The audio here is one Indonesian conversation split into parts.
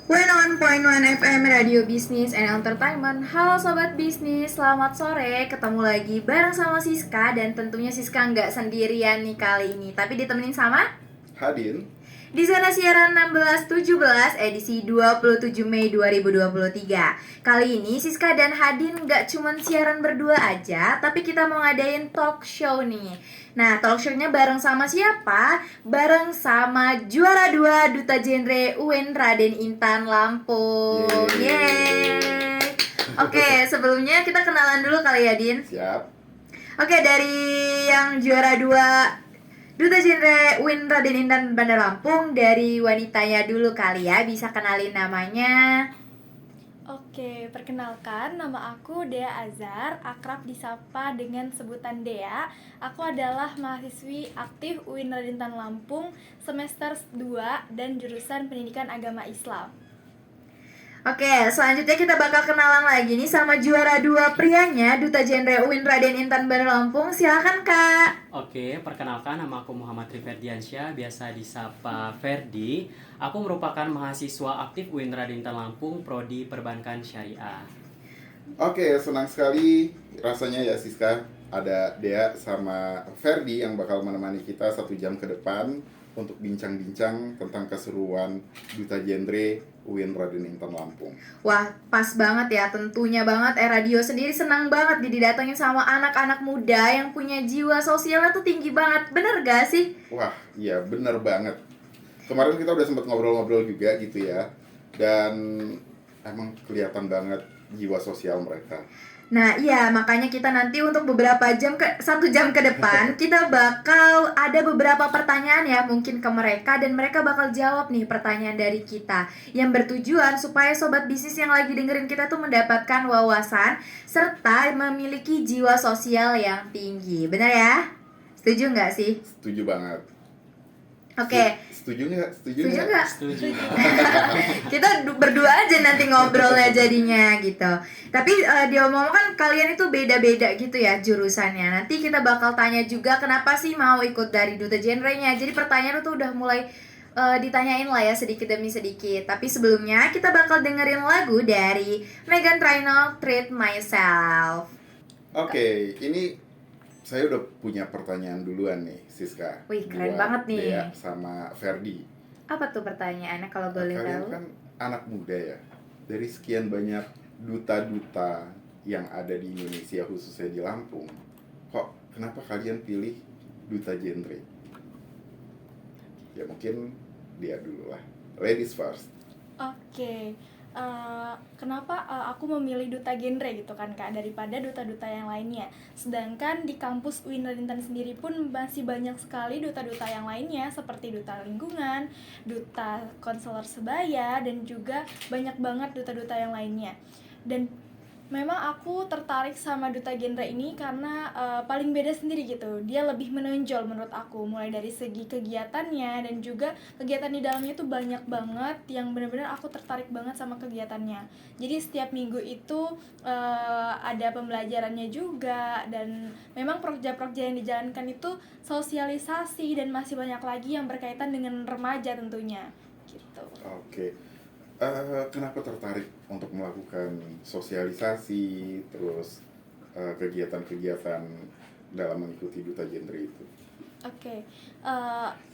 101.1 FM Radio Bisnis and Entertainment. Halo Sobat Bisnis, selamat sore. Ketemu lagi bareng sama Siska. Dan tentunya Siska nggak sendirian nih kali ini, tapi ditemenin sama Hadin. di Zona Siaran 1617 edisi 27 Mei 2023. Kali ini Siska dan Hadin nggak cuman siaran berdua aja, tapi kita mau ngadain talk show nih. Nah, talk show-nya bareng sama siapa? Bareng sama juara 2 Duta Genre UIN Raden Intan Lampung. Yeay. Oke, sebelumnya kita kenalan dulu kali ya, Din. Siap. Oke, dari yang juara 2 Duta Genre UIN Raden Intan Bandar Lampung, dari wanitanya dulu kali ya, bisa kenalin namanya. Oke, perkenalkan, nama aku Dea Azhar, akrab disapa dengan sebutan Dea. Aku adalah mahasiswi aktif UIN Raden Intan Lampung semester 2 dan jurusan Pendidikan Agama Islam. Oke, selanjutnya kita bakal kenalan lagi nih sama juara 2 prianya Duta Genre UIN Raden Intan Bandar Lampung. Silakan Kak. Oke, perkenalkan, nama aku Muhammad Riferdiansyah, biasa disapa Ferdi. Aku merupakan mahasiswa aktif UIN Raden Intan Lampung, Prodi Perbankan Syariah. Oke, senang sekali rasanya ya Siska, ada Dea sama Ferdi yang bakal menemani kita 1 jam ke depan untuk bincang-bincang tentang keseruan Duta Genre UIN Raden Intan Lampung. Wah, pas banget ya, tentunya banget radio sendiri senang banget didatengin sama anak-anak muda yang punya jiwa sosialnya tuh tinggi banget. Bener gak sih? Wah, iya bener banget. Kemarin kita udah sempat ngobrol-ngobrol juga gitu ya, dan emang kelihatan banget jiwa sosial mereka. Nah iya, makanya kita nanti untuk beberapa jam 1 jam ke depan kita bakal ada beberapa pertanyaan ya mungkin ke mereka, dan mereka bakal jawab nih pertanyaan dari kita yang bertujuan supaya sobat bisnis yang lagi dengerin kita tuh mendapatkan wawasan serta memiliki jiwa sosial yang tinggi. Bener ya? Setuju nggak sih? Setuju banget. Oke. Setuju nggak? Setuju Setuju nggak? nggak? Setuju. Kita berdua aja nanti ngobrolnya jadinya gitu. Tapi diomong kan kalian itu beda-beda gitu ya jurusannya. Nanti kita bakal tanya juga kenapa sih mau ikut dari Duta Genre-nya. Jadi pertanyaan itu udah mulai ditanyain lah ya sedikit demi sedikit. Tapi sebelumnya kita bakal dengerin lagu dari Meghan Trainor, Treat Myself. Oke, ini saya udah punya pertanyaan duluan nih, Siska. Wih, keren Buat banget nih. Dea sama Ferdi. Apa tuh pertanyaannya kalau boleh Kalian tahu? kan anak muda ya. Dari sekian banyak duta-duta yang ada di Indonesia, khususnya di Lampung, kok kenapa kalian pilih Duta Genre? Ya mungkin dia dulu lah. Ladies first. Oke, kenapa aku memilih Duta Genre gitu kan Kak, daripada duta-duta yang lainnya. Sedangkan di kampus UIN Raden Intan sendiri pun masih banyak sekali duta-duta yang lainnya, seperti duta lingkungan, duta konselor sebaya, dan juga banyak banget duta-duta yang lainnya. Dan memang aku tertarik sama Duta Genre ini karena paling beda sendiri gitu. Dia lebih menonjol menurut aku, mulai dari segi kegiatannya, dan juga kegiatan di dalamnya itu banyak banget yang benar-benar aku tertarik banget sama kegiatannya. Jadi setiap minggu itu ada pembelajarannya juga, dan memang proyek-proyek yang dijalankan itu sosialisasi, dan masih banyak lagi yang berkaitan dengan remaja tentunya gitu. Oke. Kenapa tertarik untuk melakukan sosialisasi, terus kegiatan-kegiatan dalam mengikuti Duta Genre itu? Oke,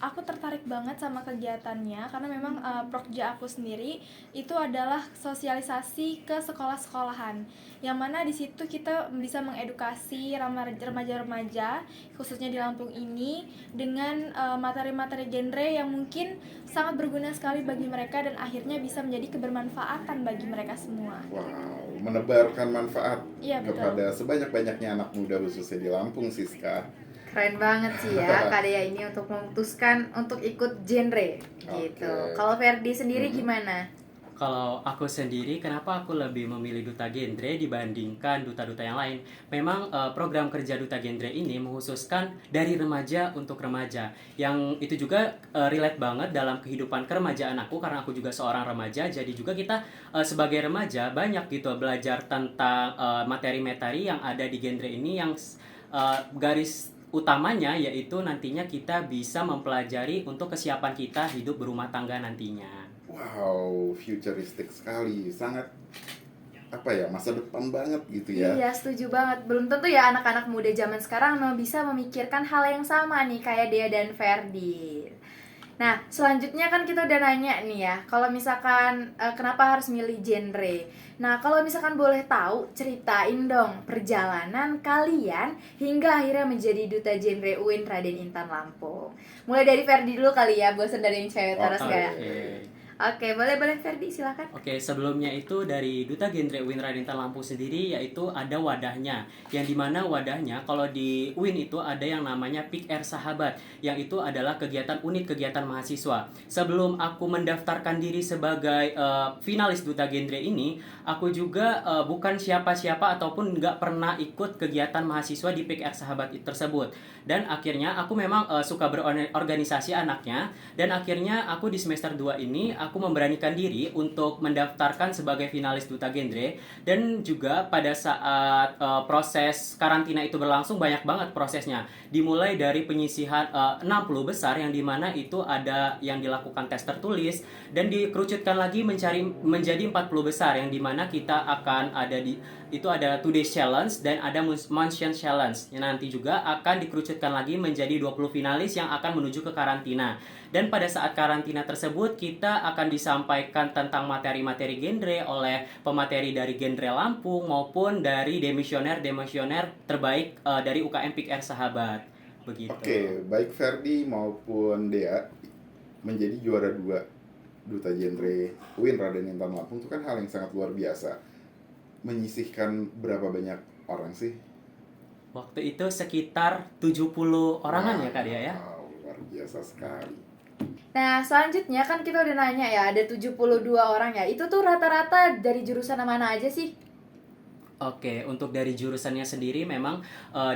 aku tertarik banget sama kegiatannya karena memang prokja aku sendiri itu adalah sosialisasi ke sekolah-sekolahan, yang mana di situ kita bisa mengedukasi remaja-remaja khususnya di Lampung ini dengan materi-materi genre yang mungkin sangat berguna sekali bagi mereka dan akhirnya bisa menjadi kebermanfaatan bagi mereka semua. Wow, menebarkan manfaat Iya, betul. kepada sebanyak-banyaknya anak muda khususnya di Lampung, Siska. Keren banget sih ya Kak Dea ini untuk memutuskan untuk ikut genre gitu. Oke. Kalau Ferdi sendiri gimana? Kalau aku sendiri, kenapa aku lebih memilih Duta Genre dibandingkan duta-duta yang lain? Memang program kerja Duta Genre ini menghususkan dari remaja untuk remaja, yang itu juga relate banget dalam kehidupan keremajaan aku, karena aku juga seorang remaja. Jadi juga kita sebagai remaja banyak gitu belajar tentang materi-materi yang ada di genre ini, yang garis utamanya yaitu nantinya kita bisa mempelajari untuk kesiapan kita hidup berumah tangga nantinya. Wow, futuristik sekali, sangat apa ya, masa depan banget gitu ya. Iya, setuju banget. Belum tentu ya anak-anak muda zaman sekarang memang bisa memikirkan hal yang sama nih kayak Dea dan Ferdi. Nah, selanjutnya kan kita udah nanya nih ya, kalau misalkan kenapa harus milih genre. Nah, kalau misalkan boleh tahu, ceritain dong perjalanan kalian hingga akhirnya menjadi duta genre UIN Raden Intan Lampung. Mulai dari Ferdi dulu kali ya, bosan dari yang cewek terus Oke. gak? Oke, boleh Ferdi, silakan. Oke, sebelumnya itu dari Duta Genre UIN Raden Intan Lampung sendiri, yaitu ada wadahnya. Yang dimana wadahnya, kalau di UIN itu ada yang namanya Peak Air Sahabat, yang itu adalah kegiatan unit kegiatan mahasiswa. Sebelum aku mendaftarkan diri sebagai finalis Duta Genre ini, aku juga bukan siapa-siapa ataupun nggak pernah ikut kegiatan mahasiswa di Peak Air Sahabat tersebut. Dan akhirnya aku memang suka berorganisasi anaknya, dan akhirnya aku di semester 2 ini aku memberanikan diri untuk mendaftarkan sebagai finalis Duta Genre. Dan juga pada saat proses karantina itu berlangsung, banyak banget prosesnya, dimulai dari penyisihan 60 besar, yang dimana itu ada yang dilakukan tes tertulis dan dikerucutkan lagi menjadi 40 besar, yang dimana kita akan ada itu ada 2 days challenge dan ada mansion challenge, yang nanti juga akan dikerucutkan lagi menjadi 20 finalis yang akan menuju ke karantina. Dan pada saat karantina tersebut kita akan disampaikan tentang materi-materi genre oleh pemateri dari genre Lampung maupun dari demisioner terbaik dari UKM Peak Air Sahabat. Begitu. Oke, baik Ferdi maupun Dea menjadi juara 2 duta genre UIN Raden Intan Lampung itu kan hal yang sangat luar biasa. Menyisihkan berapa banyak orang sih? Waktu itu sekitar 70 orangan ya Kak Dia ya. Wow, luar biasa sekali. Nah, selanjutnya kan kita udah nanya ya, ada 72 orang ya. Itu tuh rata-rata dari jurusan mana aja sih? Oke, untuk dari jurusannya sendiri memang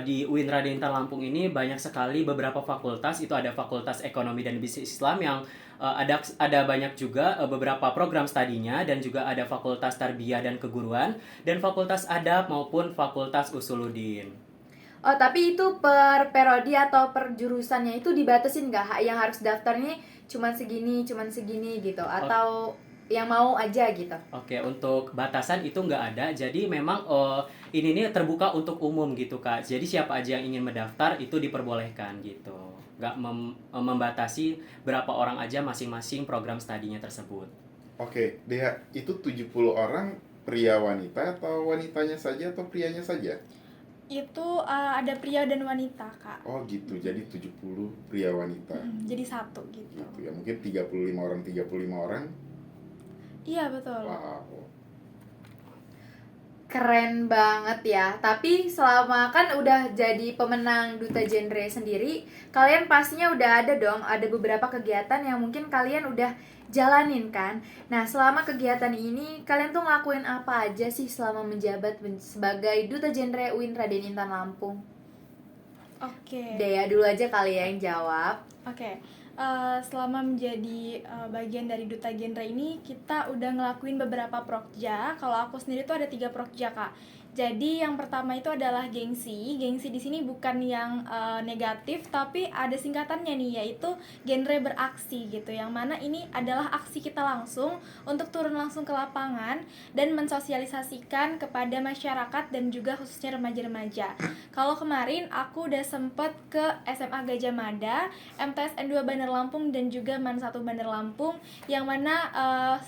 di UIN Raden Intan Lampung ini banyak sekali beberapa fakultas. Itu ada Fakultas Ekonomi dan Bisnis Islam yang ada banyak juga beberapa program studinya, dan juga ada Fakultas Tarbiyah dan Keguruan, dan Fakultas Adab maupun Fakultas Usuluddin. Oh, tapi itu per prodi atau per jurusannya itu dibatasin nggak? Yang harus daftarnya cuman segini gitu? Atau yang mau aja gitu? Oke, untuk batasan itu nggak ada. Jadi memang ini nih terbuka untuk umum gitu Kak. Jadi siapa aja yang ingin mendaftar itu diperbolehkan gitu. Nggak membatasi berapa orang aja masing-masing program studinya tersebut. Oke, Dea, itu 70 orang pria wanita atau wanitanya saja atau prianya saja? Itu ada pria dan wanita, Kak. Oh gitu, jadi 70 pria wanita. Jadi satu gitu. Gitu ya, mungkin 35 orang. Iya, betul. Wow. Keren banget ya. Tapi selama kan udah jadi pemenang Duta Genre sendiri, kalian pastinya udah ada dong, ada beberapa kegiatan yang mungkin kalian udah jalanin kan. Nah, selama kegiatan ini kalian tuh ngelakuin apa aja sih selama menjabat sebagai Duta Genre UIN Raden Intan Lampung? Oke. Dea dulu aja kali ya yang jawab. Oke. Selama menjadi bagian dari Duta Genre ini, kita udah ngelakuin beberapa prokja. Kalau aku sendiri tuh ada 3 prokja, Kak. Jadi yang pertama itu adalah gengsi. Gengsi di sini bukan yang negatif, tapi ada singkatannya nih, yaitu genre beraksi gitu. Yang mana ini adalah aksi kita langsung untuk turun langsung ke lapangan dan mensosialisasikan kepada masyarakat dan juga khususnya remaja-remaja. Kalau kemarin aku udah sempet ke SMA Gajah Mada, MTS N2 Bandar Lampung, dan juga MAN 1 Bandar Lampung, yang mana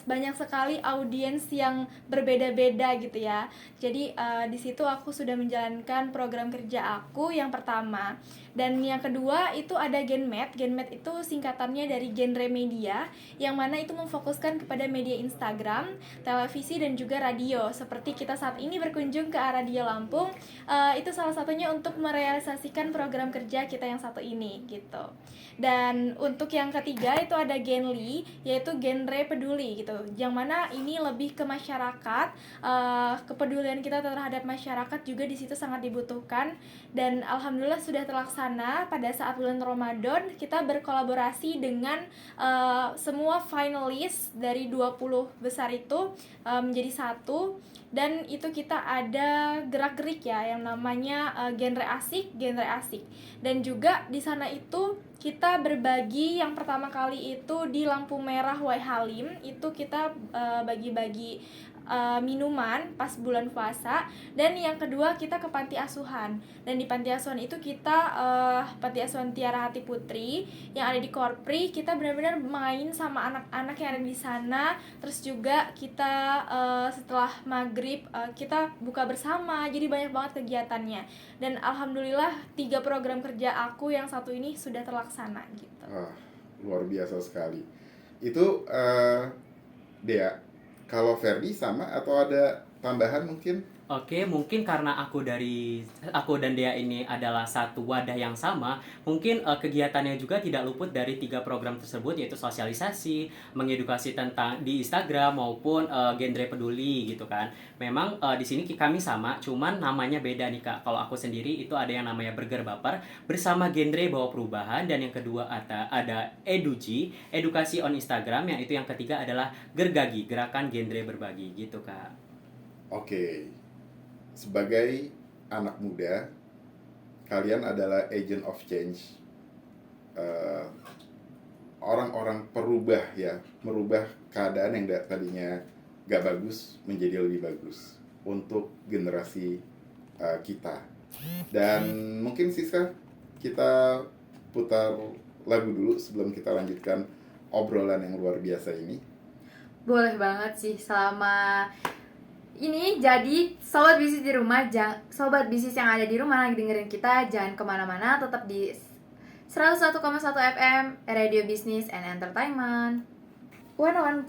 banyak sekali audiens yang berbeda-beda gitu ya. Jadi di situ aku sudah menjalankan program kerja aku yang pertama. Dan yang kedua itu ada Genmed. Genmed itu singkatannya dari genre media, yang mana itu memfokuskan kepada media Instagram, televisi, dan juga radio. Seperti kita saat ini berkunjung ke Radio Lampung, itu salah satunya untuk merealisasikan program kerja kita yang satu ini gitu. Dan untuk yang ketiga itu ada Genli, yaitu genre peduli gitu, yang mana ini lebih ke masyarakat. Kepedulian kita terhadap masyarakat juga di situ sangat dibutuhkan, dan alhamdulillah sudah terlaksana pada saat bulan Ramadan. Kita berkolaborasi dengan semua finalis dari 20 besar itu menjadi satu, dan itu kita ada gerak-gerik ya yang namanya genre asik. Dan juga di sana itu kita berbagi yang pertama kali itu di lampu merah Wai Halim, itu kita bagi-bagi minuman pas bulan puasa. Dan yang kedua kita ke panti asuhan, dan di panti asuhan itu kita panti asuhan Tiara Hati Putri yang ada di Korpri. Kita benar-benar main sama anak-anak yang ada di sana. Terus juga kita setelah maghrib kita buka bersama, jadi banyak banget kegiatannya. Dan alhamdulillah 3 program kerja aku yang satu ini sudah terlaksana gitu. Luar biasa sekali. Itu Dea, kalau Ferdi sama atau ada tambahan mungkin? Oke, mungkin karena aku dan Dea ini adalah satu wadah yang sama, mungkin kegiatannya juga tidak luput dari 3 program tersebut, yaitu sosialisasi, mengedukasi tentang di Instagram maupun genre peduli gitu kan. Memang di sini kami sama, cuman namanya beda nih Kak. Kalau aku sendiri itu ada yang namanya Burger Baper bersama genre bawa perubahan, dan yang kedua ada Eduji, edukasi on Instagram, yang itu yang ketiga adalah Gergagi, gerakan genre berbagi gitu Kak. Oke. Sebagai anak muda, kalian adalah agent of change, orang-orang perubah ya, merubah keadaan yang tadinya gak bagus menjadi lebih bagus untuk generasi kita. Dan mungkin Siska, kita putar lagu dulu sebelum kita lanjutkan obrolan yang luar biasa ini. Boleh banget sih. Selama ini jadi sobat bisnis di rumah, sobat bisnis yang ada di rumah lagi dengerin kita, jangan kemana-mana, tetap di 101,1 FM Radio Business and Entertainment, 101.1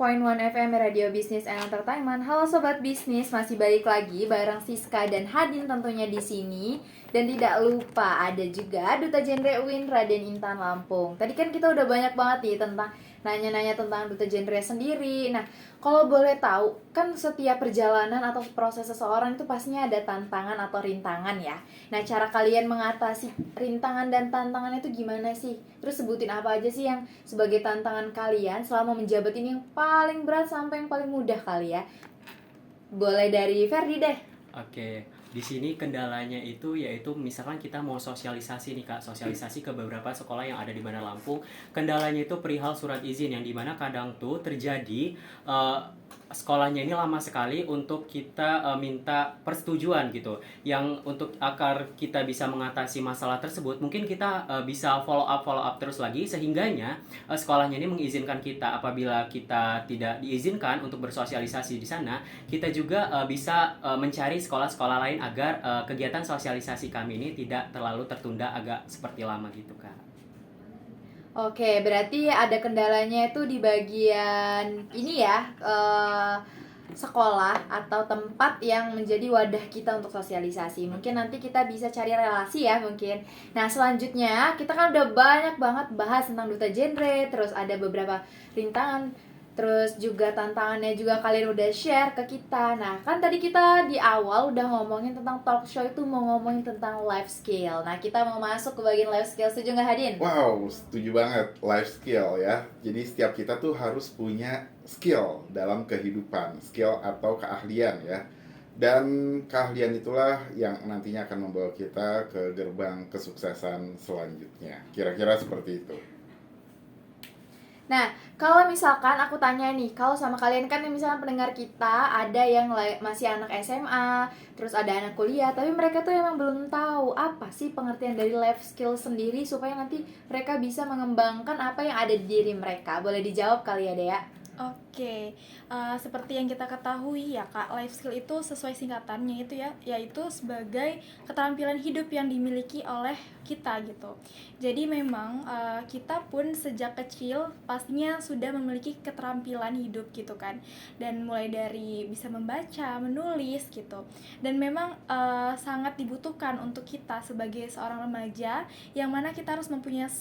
FM Radio Business and Entertainment. Halo sobat bisnis, masih balik lagi bareng Siska dan Hadin tentunya di sini. Dan tidak lupa ada juga Duta Genre UIN Raden Intan Lampung. Tadi kan kita udah banyak banget nih tentang nanya-nanya tentang Duta Genre sendiri. Nah, kalau boleh tahu, kan setiap perjalanan atau proses seseorang itu pastinya ada tantangan atau rintangan ya. Nah, cara kalian mengatasi rintangan dan tantangan itu gimana sih? Terus sebutin apa aja sih yang sebagai tantangan kalian selama menjabat ini yang paling berat sampai yang paling mudah kali ya. Boleh dari Ferdi deh. Oke, di sini kendalanya itu yaitu misalkan kita mau sosialisasi nih Kak, sosialisasi ke beberapa sekolah yang ada di Bandar Lampung. Kendalanya itu perihal surat izin, yang dimana kadang tuh terjadi sekolahnya ini lama sekali untuk kita minta persetujuan gitu. Yang untuk agar kita bisa mengatasi masalah tersebut, mungkin kita bisa follow up terus lagi, sehingganya sekolahnya ini mengizinkan kita. Apabila kita tidak diizinkan untuk bersosialisasi di sana, kita juga bisa mencari sekolah-sekolah lain agar kegiatan sosialisasi kami ini tidak terlalu tertunda agak seperti lama gitu Kak. Oke, berarti ada kendalanya itu di bagian ini ya, sekolah atau tempat yang menjadi wadah kita untuk sosialisasi. Mungkin nanti kita bisa cari relasi ya mungkin. Nah, selanjutnya kita kan udah banyak banget bahas tentang Duta Genre, terus ada beberapa rintangan, terus juga tantangannya juga kalian udah share ke kita. Nah, kan tadi kita di awal udah ngomongin tentang talk show itu mau ngomongin tentang life skill. Nah, kita mau masuk ke bagian life skill, setuju nggak Hadin? Wow, setuju banget, life skill ya. Jadi setiap kita tuh harus punya skill dalam kehidupan, skill atau keahlian ya. Dan keahlian itulah yang nantinya akan membawa kita ke gerbang kesuksesan selanjutnya. Kira-kira seperti itu. Nah, kalau misalkan aku tanya nih, kalau sama kalian kan misalkan pendengar kita ada yang masih anak SMA, terus ada anak kuliah, tapi mereka tuh emang belum tahu apa sih pengertian dari life skill sendiri supaya nanti mereka bisa mengembangkan apa yang ada di diri mereka. Boleh dijawab kali ya, Dea? Oke, seperti yang kita ketahui ya Kak, life skill itu sesuai singkatannya itu ya, yaitu sebagai keterampilan hidup yang dimiliki oleh kita gitu. Jadi memang kita pun sejak kecil pastinya sudah memiliki keterampilan hidup gitu kan. Dan mulai dari bisa membaca, menulis gitu. Dan memang sangat dibutuhkan untuk kita sebagai seorang remaja, yang mana kita harus mempunyai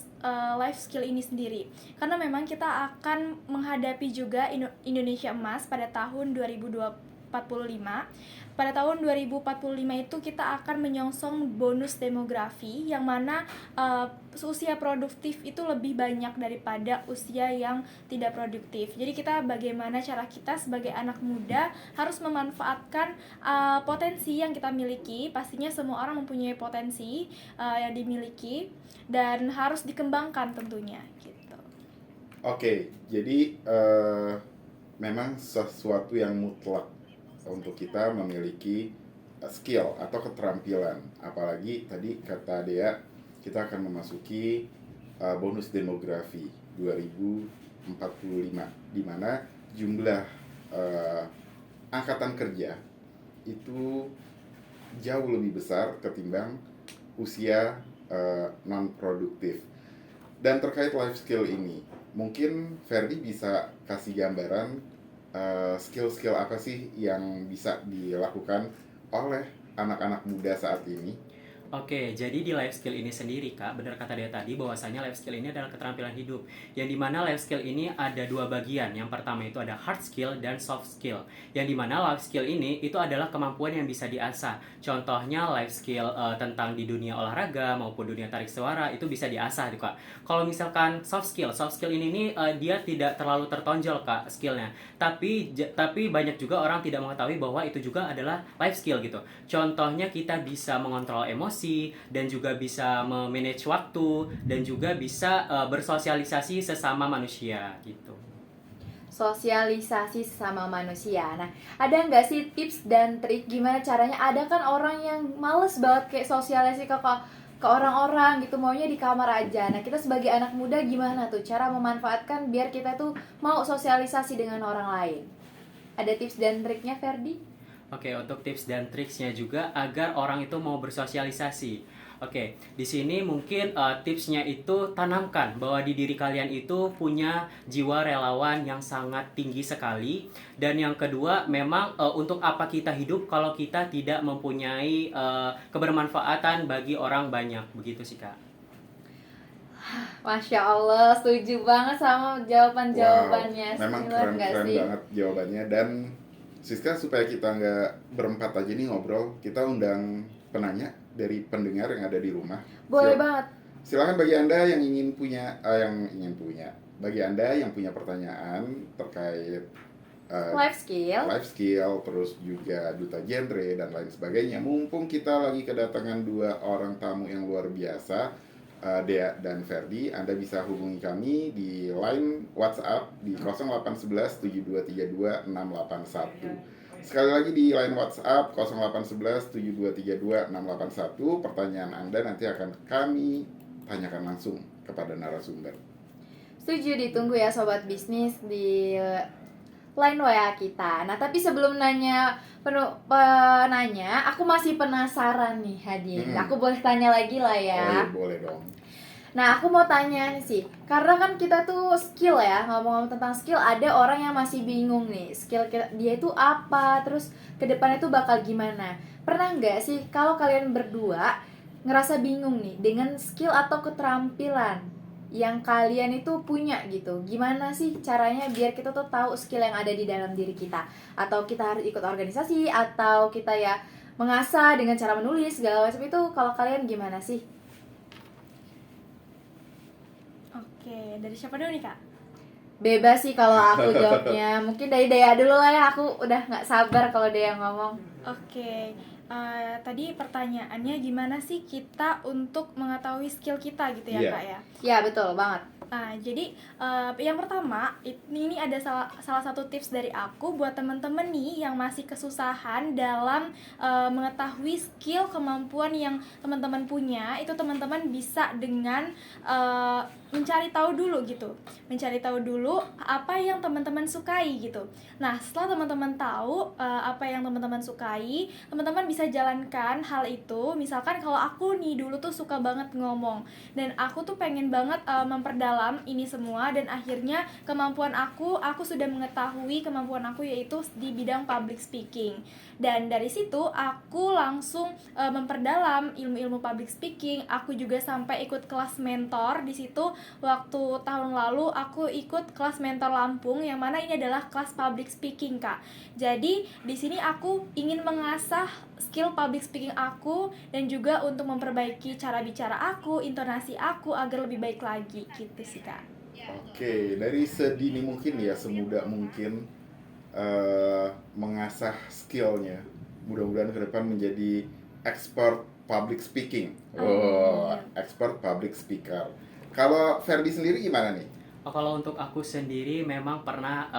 life skill ini sendiri. Karena memang kita akan menghadapi juga Indonesia Emas pada tahun 2024 Pada tahun 2045 itu kita akan menyongsong bonus demografi, yang mana usia produktif itu lebih banyak daripada usia yang tidak produktif. Jadi bagaimana cara kita sebagai anak muda harus memanfaatkan potensi yang kita miliki. Pastinya semua orang mempunyai potensi yang dimiliki dan harus dikembangkan tentunya gitu. Oke, jadi memang sesuatu yang mutlak untuk kita memiliki skill atau keterampilan. Apalagi tadi kata Dea, kita akan memasuki bonus demografi 2045, di mana jumlah angkatan kerja itu jauh lebih besar ketimbang usia non produktif. Dan terkait life skill ini, mungkin Ferdi bisa kasih gambaran skill-skill apa sih yang bisa dilakukan oleh anak-anak muda saat ini? Oke, jadi di life skill ini sendiri Kak, benar kata dia tadi bahwasanya life skill ini adalah keterampilan hidup. Yang dimana life skill ini ada dua bagian. Yang pertama itu ada hard skill dan soft skill. Yang dimana life skill ini itu adalah kemampuan yang bisa diasah. Contohnya life skill tentang di dunia olahraga maupun dunia tarik suara itu bisa diasah tuh Kak. Kalau misalkan soft skill ini nih dia tidak terlalu tertonjol Kak skillnya. Tapi banyak juga orang tidak mengetahui bahwa itu juga adalah life skill gitu. Contohnya kita bisa mengontrol emosi, dan juga bisa memanage waktu, dan juga bisa bersosialisasi sesama manusia gitu. Sosialisasi sesama manusia. Nah, ada nggak sih tips dan trik gimana caranya? Ada kan orang yang males banget kayak sosialisasi ke orang-orang gitu, maunya di kamar aja. Nah, kita sebagai anak muda gimana tuh cara memanfaatkan biar kita tuh mau sosialisasi dengan orang lain? Ada tips dan triknya, Ferdi? Oke, untuk tips dan triksnya juga agar orang itu mau bersosialisasi. Oke, di sini mungkin tipsnya itu tanamkan bahwa di diri kalian itu punya jiwa relawan yang sangat tinggi sekali. Dan yang kedua, memang untuk apa kita hidup kalau kita tidak mempunyai kebermanfaatan bagi orang banyak. Begitu sih Kak. Masya Allah, setuju banget sama jawaban-jawabannya. Wow, memang Similar nggak keren sih? banget jawabannya. Dan Siska, supaya kita nggak berempat aja nih ngobrol, kita undang penanya dari pendengar yang ada di rumah. Boleh banget. Silakan bagi Anda yang ingin punya, bagi Anda yang punya pertanyaan terkait Life skill. terus juga duta genre dan lain sebagainya. Mumpung kita lagi kedatangan dua orang tamu yang luar biasa, Dea dan Ferdi, Anda bisa hubungi kami di line WhatsApp di 0811 7232 681. Sekali lagi di line WhatsApp 0811 7232 681. Pertanyaan Anda nanti akan kami tanyakan langsung kepada narasumber. Setuju, ditunggu ya Sobat Bisnis di line WA kita. Nah, tapi sebelum penanya, aku masih penasaran nih, Hadin. Aku boleh tanya lagi lah ya. Boleh dong. Nah, aku mau tanya nih sih, karena kan kita tuh skill ya, ngomong-ngomong tentang skill, ada orang yang masih bingung nih, skill dia itu apa, terus ke depannya tuh bakal gimana. Pernah nggak sih kalau kalian berdua ngerasa bingung nih dengan skill atau keterampilan yang kalian itu punya gitu? Gimana sih caranya biar kita tuh tahu skill yang ada di dalam diri kita? Atau kita harus ikut organisasi, atau kita ya mengasah dengan cara menulis segala macam itu, kalau kalian gimana sih? Oke, dari siapa dulu nih Kak? Bebas sih kalau aku jawabnya. Mungkin dari Dea dulu lah ya, aku udah gak sabar kalau Dea ngomong. Oke, tadi pertanyaannya gimana sih kita untuk mengetahui skill kita gitu ya Kak ya? Ya betul banget. Nah, jadi yang pertama, ini ada salah satu tips dari aku buat teman-teman nih yang masih kesusahan dalam mengetahui skill kemampuan yang teman-teman punya. Itu teman-teman bisa dengan mencari tahu dulu gitu. Mencari tahu dulu apa yang teman-teman sukai gitu. Nah, setelah teman-teman tahu apa yang teman-teman sukai, teman-teman bisa jalankan hal itu. Misalkan kalau aku nih dulu tuh suka banget ngomong dan aku tuh pengen banget memperdalam memperdalam ini semua, dan akhirnya kemampuan aku sudah mengetahui kemampuan aku yaitu di bidang public speaking. Dan dari situ aku langsung memperdalam ilmu-ilmu public speaking. Aku juga sampai ikut kelas mentor di situ. Waktu tahun lalu aku ikut kelas mentor Lampung, yang mana ini adalah kelas public speaking, Kak. Jadi di sini aku ingin mengasah skill public speaking aku dan juga untuk memperbaiki cara bicara aku, intonasi aku agar lebih baik lagi gitu sih, Kak. Oke, dari sedini mungkin ya, semudah mungkin mengasah skillnya. Mudah-mudahan ke depan menjadi expert public speaking. Oh, expert public speaker. Kalau Ferdi sendiri gimana nih? Kalau untuk aku sendiri memang pernah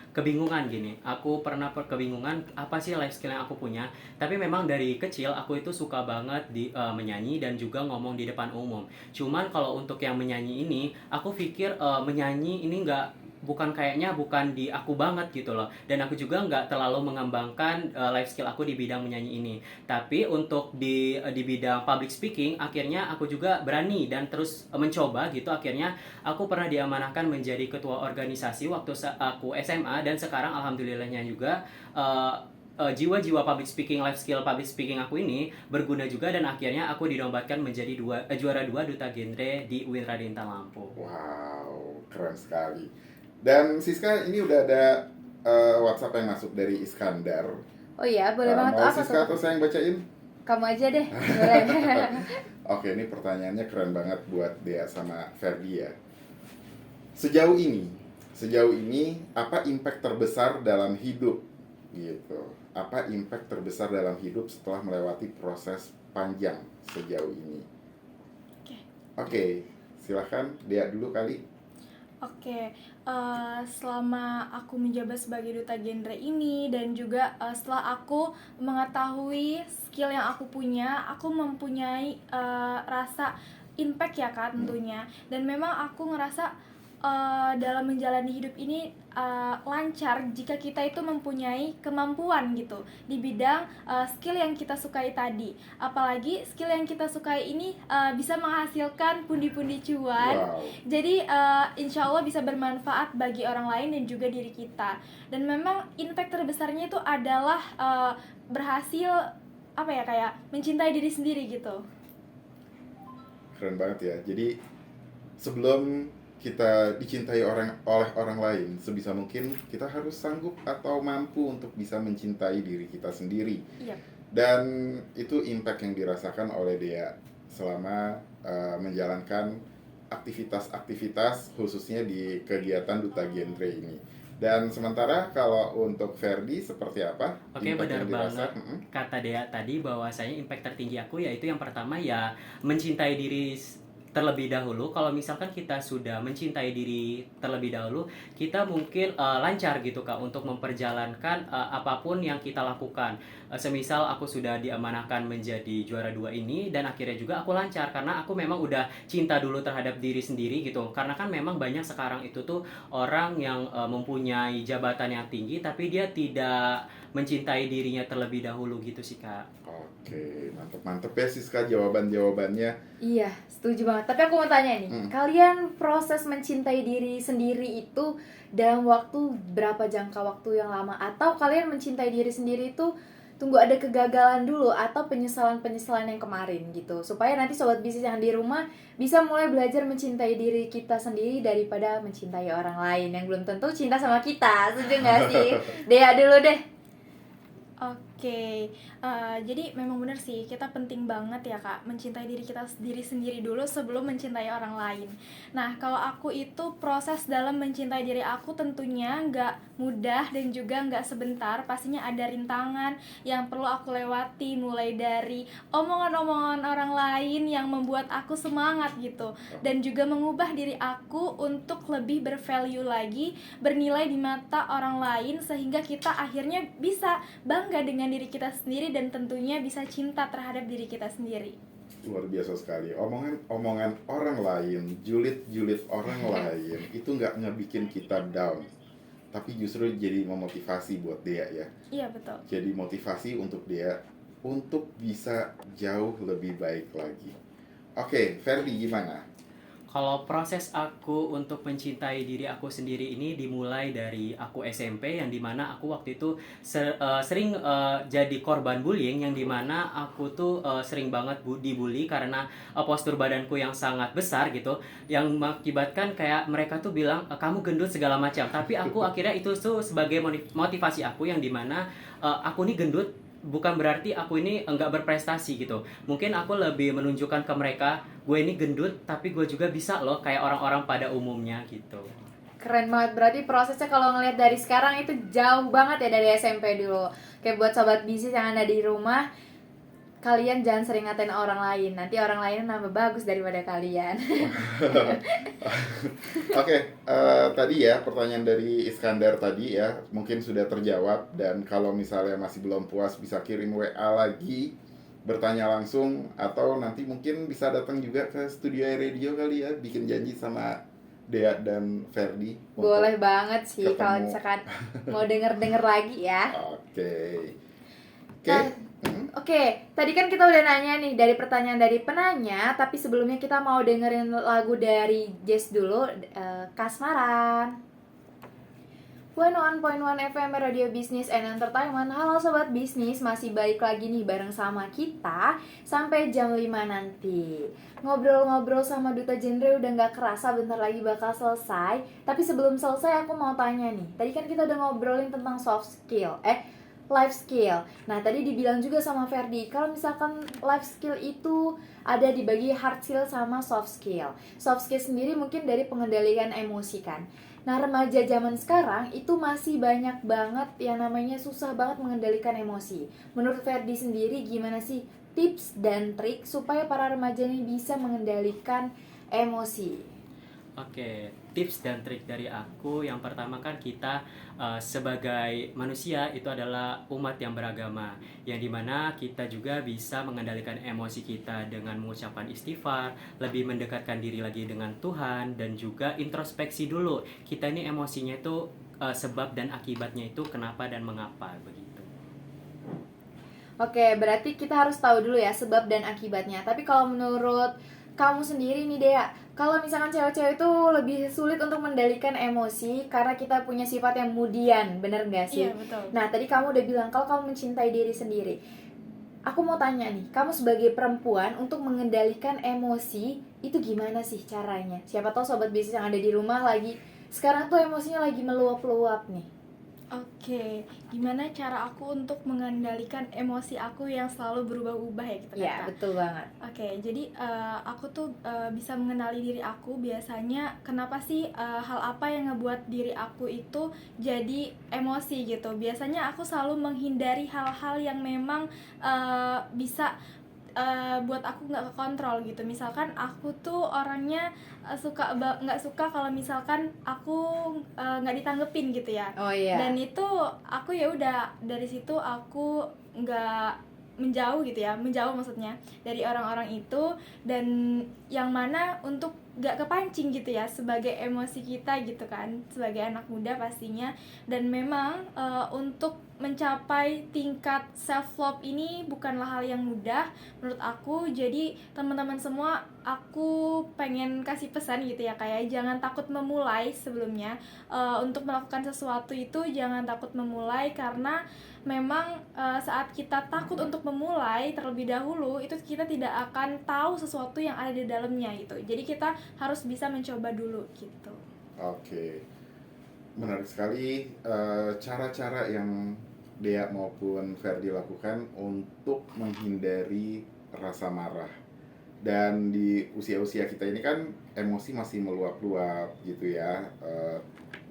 kebingungan gini. Aku pernah kebingungan apa sih life skill yang aku punya. Tapi memang dari kecil aku itu suka banget menyanyi dan juga ngomong di depan umum. Cuman kalau untuk yang menyanyi ini, aku pikir menyanyi ini bukan di aku banget gitu loh. Dan aku juga nggak terlalu mengembangkan life skill aku di bidang menyanyi ini. Tapi untuk di bidang public speaking, akhirnya aku juga berani dan terus mencoba gitu. Akhirnya aku pernah diamanahkan menjadi ketua organisasi waktu aku SMA, dan sekarang alhamdulillahnya juga jiwa-jiwa public speaking, life skill public speaking aku ini berguna juga, dan akhirnya aku dinobatkan menjadi juara 2 duta genre di UIN Raden Intan Lampung. Wow, keren sekali. Dan Siska, ini udah ada WhatsApp yang masuk dari Iskandar. Oh iya, boleh banget. Mau Apa Siska tuh? atau saya yang bacain? Kamu aja deh. Boleh. Oke, ini pertanyaannya keren banget buat Dea sama Ferdi ya. Sejauh ini apa impact terbesar dalam hidup gitu? Apa impact terbesar dalam hidup setelah melewati proses panjang sejauh ini? Oke, silahkan Dea dulu kali. Oke, selama aku menjabat sebagai duta genre ini dan juga setelah aku mengetahui skill yang aku punya, aku mempunyai rasa impact ya, Kak, tentunya. Dan memang aku ngerasa dalam menjalani hidup ini lancar jika kita itu mempunyai kemampuan gitu di bidang skill yang kita sukai tadi. Apalagi skill yang kita sukai ini bisa menghasilkan pundi-pundi cuan. Wow. Jadi insya Allah bisa bermanfaat bagi orang lain dan juga diri kita. Dan memang impact terbesarnya itu adalah berhasil kayak mencintai diri sendiri gitu. Keren banget ya. Jadi sebelum kita dicintai oleh orang lain, sebisa mungkin kita harus sanggup atau mampu untuk bisa mencintai diri kita sendiri. Yep. Dan itu impact yang dirasakan oleh Dea selama menjalankan aktivitas-aktivitas khususnya di kegiatan duta genre ini. Dan sementara kalau untuk Ferdi seperti apa? Oke, impact benar yang dirasa? banget kata Dea tadi, bahwasanya impact tertinggi aku yaitu yang pertama ya mencintai diri terlebih dahulu. Kalau misalkan kita sudah mencintai diri terlebih dahulu, kita mungkin lancar gitu Kak untuk memperjalankan apapun yang kita lakukan. Semisal aku sudah diamanahkan menjadi juara 2 ini, dan akhirnya juga aku lancar karena aku memang udah cinta dulu terhadap diri sendiri gitu. Karena kan memang banyak sekarang itu tuh orang yang mempunyai jabatan yang tinggi tapi dia tidak mencintai dirinya terlebih dahulu gitu sih, Kak. Oke, mantep ya Siska jawabannya. Iya, setuju banget. Tapi aku mau tanya nih, kalian proses mencintai diri sendiri itu dalam waktu berapa jangka waktu yang lama? Atau kalian mencintai diri sendiri itu tunggu ada kegagalan dulu atau penyesalan-penyesalan yang kemarin gitu, supaya nanti sobat bisnis yang di rumah bisa mulai belajar mencintai diri kita sendiri daripada mencintai orang lain yang belum tentu cinta sama kita. Setuju nggak sih? Dea dulu deh. Oke, jadi memang benar sih, kita penting banget ya Kak mencintai diri sendiri dulu sebelum mencintai orang lain. Nah, kalau aku itu proses dalam mencintai diri aku tentunya nggak mudah dan juga nggak sebentar. Pastinya ada rintangan yang perlu aku lewati, mulai dari omongan-omongan orang lain yang membuat aku semangat gitu, dan juga mengubah diri aku untuk lebih bervalue lagi, bernilai di mata orang lain, sehingga kita akhirnya bisa bangga dengan diri kita sendiri dan tentunya bisa cinta terhadap diri kita sendiri. Luar biasa sekali. Omongan orang lain, julid orang lain itu nggak ngebikin kita down, tapi justru jadi memotivasi buat Dea ya. Iya, betul. Jadi motivasi untuk Dea untuk bisa jauh lebih baik lagi. Oke, Ferdi gimana? Kalau proses aku untuk mencintai diri aku sendiri ini dimulai dari aku SMP, yang dimana aku waktu itu sering jadi korban bullying, yang dimana aku tuh sering banget dibully karena postur badanku yang sangat besar gitu, yang mengakibatkan kayak mereka tuh bilang kamu gendut segala macam. Tapi aku akhirnya itu tuh sebagai motivasi aku, yang dimana aku nih gendut bukan berarti aku ini enggak berprestasi gitu. Mungkin aku lebih menunjukkan ke mereka, gue ini gendut tapi gue juga bisa loh kayak orang-orang pada umumnya gitu. Keren banget, berarti prosesnya kalau ngelihat dari sekarang itu jauh banget ya dari SMP dulu. Kayak buat sobat bisnis yang ada di rumah, kalian jangan sering ngatain orang lain, nanti orang lain nambah bagus daripada kalian. Oke, tadi ya pertanyaan dari Iskandar tadi ya mungkin sudah terjawab, dan kalau misalnya masih belum puas bisa kirim WA lagi, bertanya langsung, atau nanti mungkin bisa datang juga ke Studio Radio kali ya, bikin janji sama Dea dan Ferdi. Boleh banget sih ketemu. kalau misalkan mau denger-denger lagi ya. Oke. Nah, Oke, tadi kan kita udah nanya nih dari pertanyaan dari penanya, tapi sebelumnya kita mau dengerin lagu dari Jess dulu, Kasmaran. 101.1 FM Radio Business and Entertainment. Halo sobat bisnis, masih balik lagi nih bareng sama kita sampai jam 5 nanti. Ngobrol-ngobrol sama Duta Genre udah gak kerasa bentar lagi bakal selesai. Tapi sebelum selesai aku mau tanya nih, tadi kan kita udah ngobrolin tentang soft skill, life skill. Nah tadi dibilang juga sama Ferdi, kalau misalkan life skill itu ada dibagi hard skill sama soft skill. Soft skill sendiri mungkin dari pengendalian emosi kan. Nah remaja zaman sekarang itu masih banyak banget yang namanya susah banget mengendalikan emosi. Menurut Ferdi sendiri gimana sih tips dan trik supaya para remaja ini bisa mengendalikan emosi? Oke, tips dan trik dari aku, yang pertama kan kita sebagai manusia itu adalah umat yang beragama, yang dimana kita juga bisa mengendalikan emosi kita dengan mengucapkan istighfar, lebih mendekatkan diri lagi dengan Tuhan, dan juga introspeksi dulu kita ini emosinya itu sebab dan akibatnya itu kenapa dan mengapa begitu. Oke, berarti kita harus tahu dulu ya sebab dan akibatnya. Tapi kalau menurut kamu sendiri nih Dea, kalau misalkan cewek-cewek itu lebih sulit untuk mengendalikan emosi karena kita punya sifat yang kemudian, bener gak sih? Iya, betul. Nah, tadi kamu udah bilang kalau kamu mencintai diri sendiri. Aku mau tanya nih, kamu sebagai perempuan untuk mengendalikan emosi itu gimana sih caranya? Siapa tahu sobat bisnis yang ada di rumah lagi sekarang tuh emosinya lagi meluap-luap nih. Oke, gimana cara aku untuk mengendalikan emosi aku yang selalu berubah-ubah ya gitu kan, Iya, Kak? betul banget. Oke, jadi aku tuh bisa mengenali diri aku biasanya kenapa sih hal apa yang ngebuat diri aku itu jadi emosi gitu. Biasanya aku selalu menghindari hal-hal yang memang bisa buat aku nggak kekontrol gitu. Misalkan aku tuh orangnya nggak suka kalau misalkan aku nggak ditanggepin gitu ya. Oh iya. Dan itu aku ya udah dari situ aku nggak menjauh gitu ya, menjauh maksudnya dari orang-orang itu, dan yang mana untuk gak kepancing gitu ya sebagai emosi kita gitu kan, sebagai anak muda pastinya. Dan memang untuk mencapai tingkat self love ini bukanlah hal yang mudah menurut aku. Jadi teman-teman semua, aku pengen kasih pesan gitu ya, kayak jangan takut memulai sebelumnya. Untuk melakukan sesuatu itu jangan takut memulai, karena memang saat kita takut untuk memulai terlebih dahulu, itu kita tidak akan tahu sesuatu yang ada di dalamnya gitu. Jadi kita harus bisa mencoba dulu gitu. Oke, menarik sekali cara-cara yang Dea maupun Ferdi lakukan untuk menghindari rasa marah. Dan di usia-usia kita ini kan emosi masih meluap-luap gitu ya,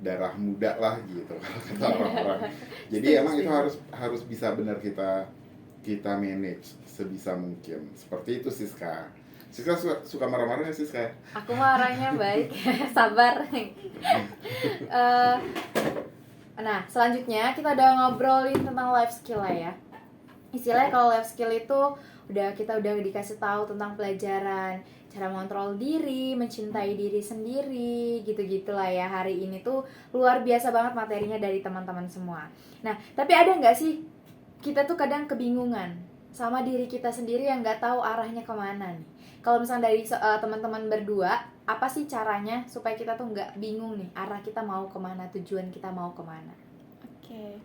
darah muda lah gitu kalau kata orang-orang. Jadi emang itu harus bisa benar kita manage sebisa mungkin. Seperti itu Siska. Siska suka marah-marah nggak Siska? Aku marahnya baik, sabar. Nah, selanjutnya kita udah ngobrolin tentang life skill lah ya. Istilahnya kalau life skill itu kita udah dikasih tahu tentang pelajaran, cara mengontrol diri, mencintai diri sendiri, gitu-gitulah ya. Hari ini tuh luar biasa banget materinya dari teman-teman semua. Nah, tapi ada nggak sih kita tuh kadang kebingungan sama diri kita sendiri yang nggak tahu arahnya kemana nih. Kalau misalnya dari teman-teman berdua, apa sih caranya supaya kita tuh nggak bingung nih arah kita mau kemana, tujuan kita mau kemana? Oke,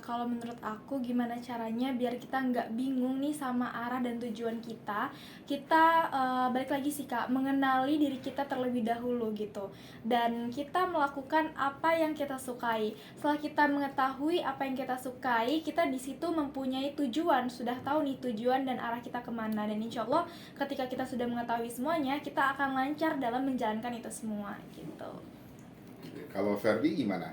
kalau menurut aku gimana caranya biar kita nggak bingung nih sama arah dan tujuan kita. Kita balik lagi sih Kak, mengenali diri kita terlebih dahulu gitu. Dan kita melakukan apa yang kita sukai. Setelah kita mengetahui apa yang kita sukai, kita di situ mempunyai tujuan, sudah tahu nih tujuan dan arah kita kemana. Dan insya Allah ketika kita sudah mengetahui semuanya, kita akan lancar dalam menjalankan itu semua gitu. Kalau Ferdi gimana?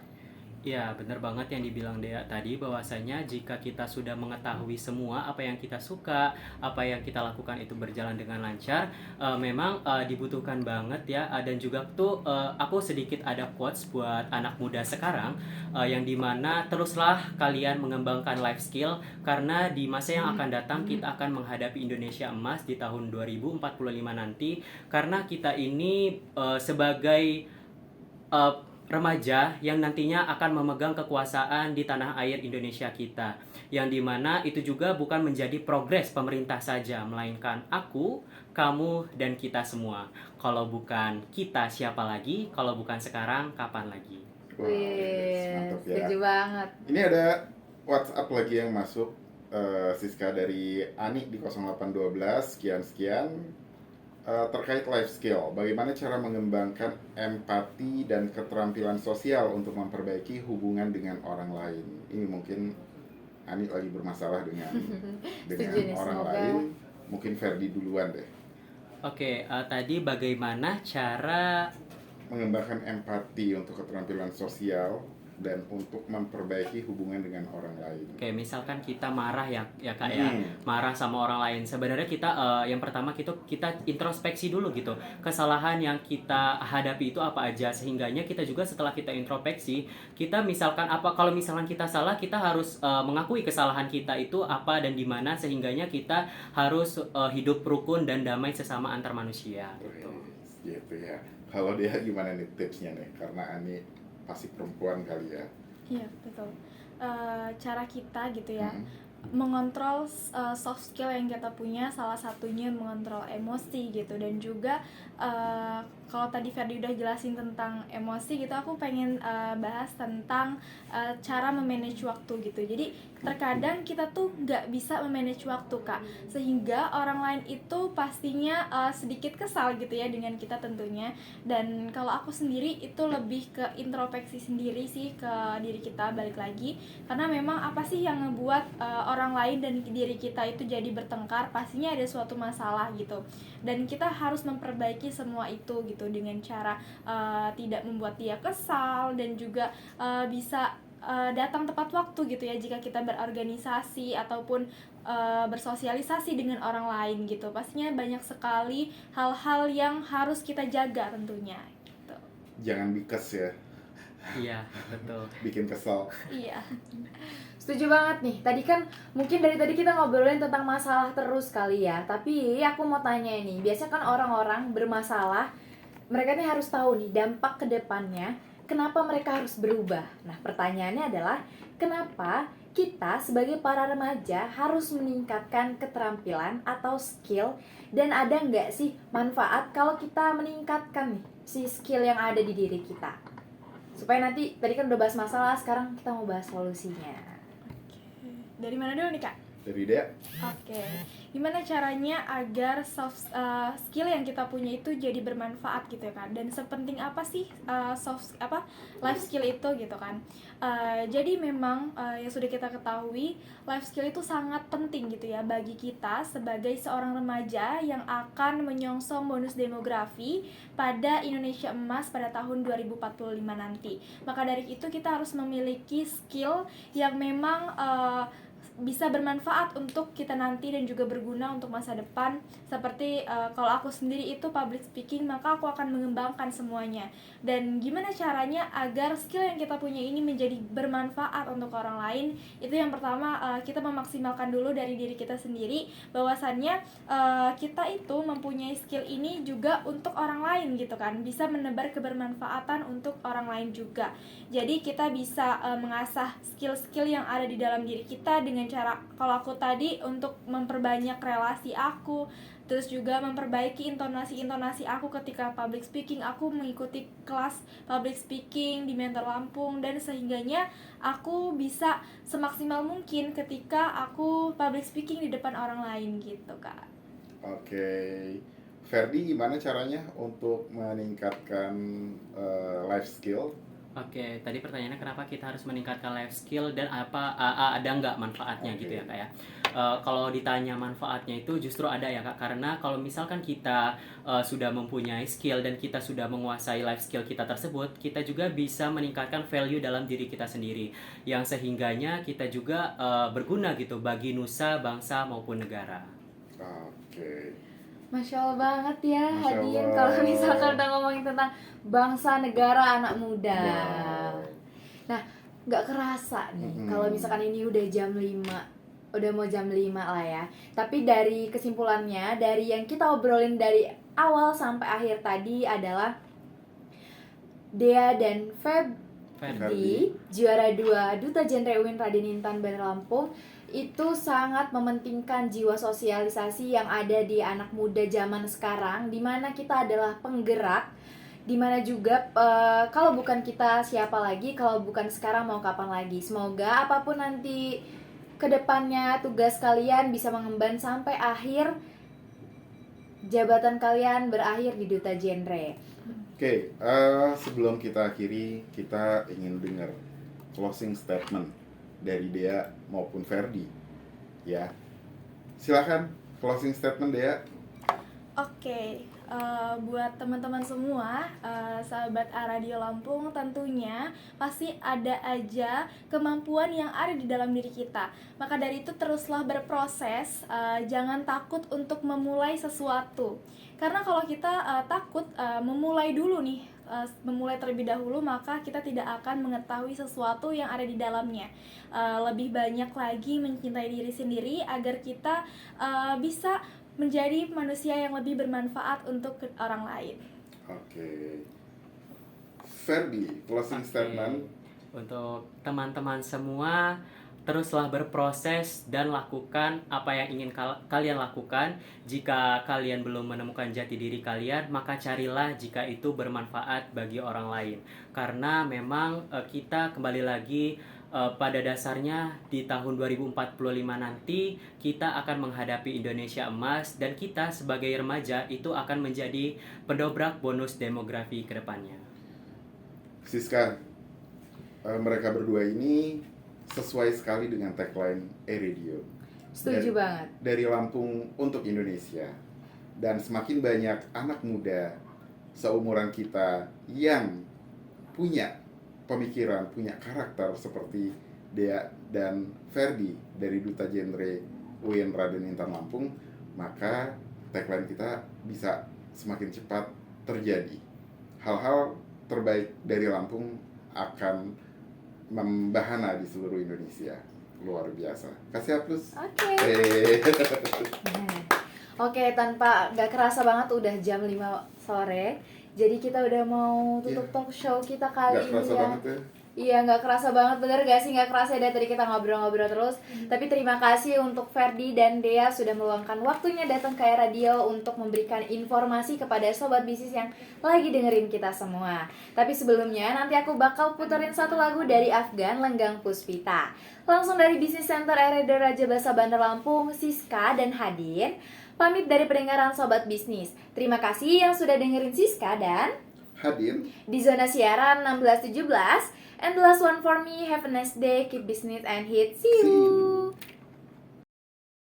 Ya, benar banget yang dibilang Dea tadi, bahwasanya jika kita sudah mengetahui semua apa yang kita suka, apa yang kita lakukan itu berjalan dengan lancar, memang dibutuhkan banget ya. Dan juga tuh aku sedikit ada quotes buat anak muda sekarang, yang dimana teruslah kalian mengembangkan life skill, karena di masa yang akan datang kita akan menghadapi Indonesia emas di tahun 2045 nanti, karena kita ini sebagai remaja yang nantinya akan memegang kekuasaan di tanah air Indonesia kita, yang dimana itu juga bukan menjadi progres pemerintah saja, melainkan aku, kamu, dan kita semua. Kalau bukan kita, siapa lagi? Kalau bukan sekarang, kapan lagi? Wah, mantap ya. Setuju banget. Ini ada WhatsApp lagi yang masuk, Siska dari Ani di 0812 sekian-sekian. Terkait life skill, bagaimana cara mengembangkan empati dan keterampilan sosial untuk memperbaiki hubungan dengan orang lain? Ini mungkin Ani lagi bermasalah dengan Setuju nih, orang semoga. lain. Mungkin Ferdi duluan deh. Oke, tadi bagaimana cara Mengembangkan empati untuk keterampilan sosial dan untuk memperbaiki hubungan dengan orang lain. Oke, misalkan kita marah ya Kak ya, marah sama orang lain. Sebenarnya kita yang pertama kita introspeksi dulu gitu. Kesalahan yang kita hadapi itu apa aja, sehingganya kita juga setelah kita introspeksi, kita misalkan kalau misalkan kita salah, kita harus mengakui kesalahan kita itu apa dan di mana, sehingganya kita harus hidup rukun dan damai sesama antar manusia gitu. Gitu ya. Kalau dia gimana nih tipsnya nih? Karena Ani pasti perempuan kali ya. Iya, betul. Cara kita gitu ya, mengontrol soft skill yang kita punya, salah satunya mengontrol emosi gitu. Dan juga kalau tadi Ferdi udah jelasin tentang emosi gitu, aku pengen bahas tentang cara memanage waktu gitu. Jadi terkadang kita tuh nggak bisa memanage waktu Kak, sehingga orang lain itu pastinya sedikit kesal gitu ya dengan kita tentunya. Dan kalau aku sendiri itu lebih ke introspeksi sendiri sih ke diri kita, balik lagi, karena memang apa sih yang ngebuat orang lain dan diri kita itu jadi bertengkar, pastinya ada suatu masalah gitu. Dan kita harus memperbaiki semua itu gitu dengan cara tidak membuat dia kesal, dan juga bisa datang tepat waktu gitu ya jika kita berorganisasi ataupun bersosialisasi dengan orang lain gitu. Pastinya banyak sekali hal-hal yang harus kita jaga tentunya gitu. Jangan bikes ya, Iya, betul. bikin kesal. Iya. Setuju banget nih. Tadi kan mungkin dari tadi kita ngobrolin tentang masalah terus kali ya. Tapi aku mau tanya ini, biasanya kan orang-orang bermasalah, mereka nih harus tahu nih dampak ke depannya, kenapa mereka harus berubah. Nah, pertanyaannya adalah kenapa kita sebagai para remaja harus meningkatkan keterampilan atau skill, dan ada nggak sih manfaat kalau kita meningkatkan nih si skill yang ada di diri kita? Supaya nanti, tadi kan udah bahas masalah, sekarang kita mau bahas solusinya. Dari mana dulu nih Kak? Dari dia, Oke, gimana caranya agar soft skill yang kita punya itu jadi bermanfaat gitu ya kan? Dan sepenting apa sih life skill itu gitu kan? Jadi memang yang sudah kita ketahui, life skill itu sangat penting gitu ya bagi kita sebagai seorang remaja yang akan menyongsong bonus demografi pada Indonesia Emas pada tahun 2045 nanti. Maka dari itu kita harus memiliki skill yang memang bisa bermanfaat untuk kita nanti dan juga berguna untuk masa depan. Seperti kalau aku sendiri itu public speaking, maka aku akan mengembangkan semuanya. Dan gimana caranya agar skill yang kita punya ini menjadi bermanfaat untuk orang lain? Itu yang pertama, kita memaksimalkan dulu dari diri kita sendiri, bahwasannya kita itu mempunyai skill ini juga untuk orang lain gitu kan, bisa menebar kebermanfaatan untuk orang lain juga. Jadi kita bisa mengasah skill-skill yang ada di dalam diri kita dengan dengan cara, kalau aku tadi untuk memperbanyak relasi aku, terus juga memperbaiki intonasi aku ketika public speaking. Aku mengikuti kelas public speaking di Mentor Lampung, dan sehingganya aku bisa semaksimal mungkin ketika aku public speaking di depan orang lain gitu Kak. Oke. Ferdi, gimana caranya untuk meningkatkan life skill? Oke, tadi pertanyaannya kenapa kita harus meningkatkan life skill dan apa ada nggak manfaatnya gitu ya Kak ya. Kalau ditanya manfaatnya itu justru ada ya Kak, karena kalau misalkan kita sudah mempunyai skill dan kita sudah menguasai life skill kita tersebut, kita juga bisa meningkatkan value dalam diri kita sendiri, yang sehingganya kita juga berguna gitu bagi nusa, bangsa maupun negara. Oke. Masya Allah banget ya Masya Hadin, Allah. kalau misalkan udah ngomongin tentang bangsa, negara, anak muda. Wow. Nah, nggak kerasa nih Mm-mm. kalau misalkan ini udah jam 5, udah mau jam 5 lah ya. Tapi dari kesimpulannya, dari yang kita obrolin dari awal sampai akhir tadi adalah Dea dan Ferdi, juara 2 Duta Genre UIN Raden Intan Bandar Lampung, itu sangat mementingkan jiwa sosialisasi yang ada di anak muda zaman sekarang, dimana kita adalah penggerak, dimana juga kalau bukan kita siapa lagi, kalau bukan sekarang mau kapan lagi. Semoga apapun nanti kedepannya tugas kalian bisa mengemban sampai akhir jabatan kalian berakhir di Duta Genre. Oke, sebelum kita akhiri, kita ingin dengar closing statement dari Dea maupun Ferdi. Ya, silakan closing statement Dea. Oke, buat teman-teman semua, sahabat Radio Lampung, tentunya pasti ada aja kemampuan yang ada di dalam diri kita. Maka dari itu teruslah berproses, jangan takut untuk memulai sesuatu. Karena kalau kita takut memulai dulu nih, memulai terlebih dahulu, maka kita tidak akan mengetahui sesuatu yang ada di dalamnya. Lebih banyak lagi mencintai diri sendiri agar kita bisa menjadi manusia yang lebih bermanfaat untuk orang lain. Oke. Ferdi, closing Oke. statement. Untuk teman-teman semua, teruslah berproses dan lakukan apa yang ingin kalian lakukan. Jika kalian belum menemukan jati diri kalian, maka carilah jika itu bermanfaat bagi orang lain. Karena memang kita kembali lagi pada dasarnya di tahun 2045 nanti kita akan menghadapi Indonesia emas, dan kita sebagai remaja itu akan menjadi pendobrak bonus demografi ke depannya. Siska, mereka berdua ini sesuai sekali dengan tagline E-Radio. Setuju banget. Dari Lampung untuk Indonesia. Dan semakin banyak anak muda seumuran kita yang punya pemikiran, punya karakter seperti Dea dan Ferdi dari Duta Genre UIN Raden Intan Lampung, maka tagline kita bisa semakin cepat terjadi. Hal-hal terbaik dari Lampung akan membahana di seluruh Indonesia. Luar biasa. Kasih aplaus. Oke. Eh. Oke, tanpa gak kerasa banget udah jam 5 sore. Jadi kita udah mau tutup talk show kita kali Gak ini kerasa ya. banget ya. Iya, gak kerasa banget, bener gak sih? Gak kerasa dari tadi kita ngobrol-ngobrol terus. Tapi terima kasih untuk Ferdi dan Dea sudah meluangkan waktunya datang ke Radio untuk memberikan informasi kepada sobat bisnis yang lagi dengerin kita semua. Tapi sebelumnya nanti aku bakal puterin satu lagu dari Afgan, Lenggang Puspita. Langsung dari Bisnis Center Radio Raja Basa Bandar Lampung, Siska dan Hadin pamit dari pendengaran sobat bisnis. Terima kasih yang sudah dengerin Siska dan Hadin. di zona siaran 16-17. And the last one for me, have a nice day, keep business and hit. See you.